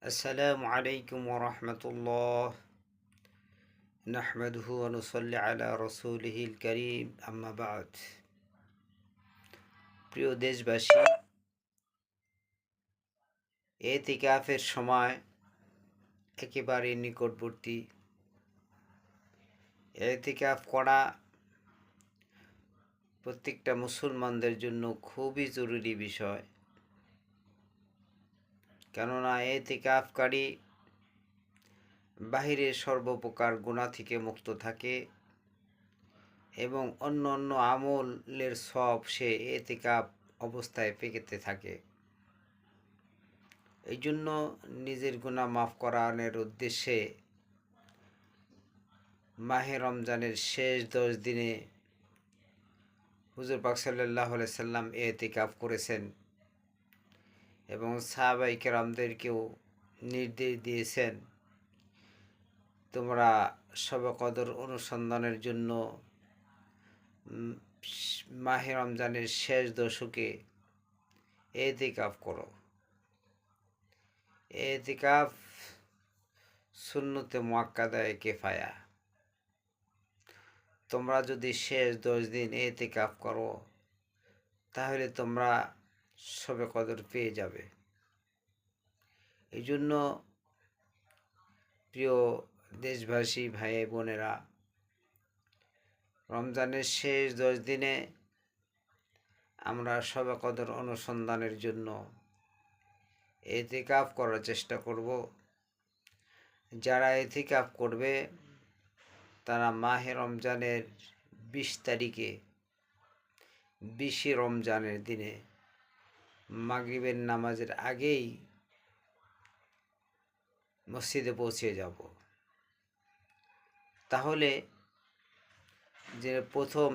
আসসালামু আলাইকুম ওরহমতুল্লাহ নাহমাদুহু ওয়া নুসাল্লি আলা রাসূলিহিল কারীম আম্মা বা'দ। প্রিয় দেশবাসী, ইতিকাফের সময় একেবারে নিকটবর্তী। ইতিকাফ করা প্রত্যেকটা মুসলমানদের জন্য খুবই জরুরি বিষয়, কেননা ইতিকাফকারী বাহিরের সর্বপ্রকার গুনাহ থেকে মুক্ত থাকে এবং অন্য অন্য আমলের সব সে ইতিকাফ অবস্থায় পেতে থাকে। এই জন্য নিজের গুনাহ মাফ করানোর উদ্দেশ্যে মাহে রমজানের শেষ 10 দিনে হুজুর পাক সাল্লাল্লাহু আলাইহি সাল্লাম ইতিকাফ করেছেন এবং সাহাবায়ে কেরামদেরকেও নির্দেশ দিয়েছেন, তোমরা শবে কদর অনুসন্ধানের জন্য মাহে রমজানের শেষ দশকে ইতিকাফ করো। ইতিকাফ সুন্নতে মুআক্কাদায়ে কিফায়া। তোমরা যদি শেষ 10 দিন ইতিকাফ করো তাহলে তোমরা শবে কদর পেয়ে যাবে। এই জন্য প্রিয় দেশবাসী ভাই বোনেরা, রমজানের শেষ 10 দিনে আমরা শবে কদর অনুসন্ধানের জন্য ইতিকাফ করার চেষ্টা করব। যারা ইতিকাফ করবে তারা মাহে রমজানের 20 তারিখে 20 রমজানের দিনে মাগরিবের নামাজের আগেই মসজিদে পৌঁছে যাব। তাহলে যে প্রথম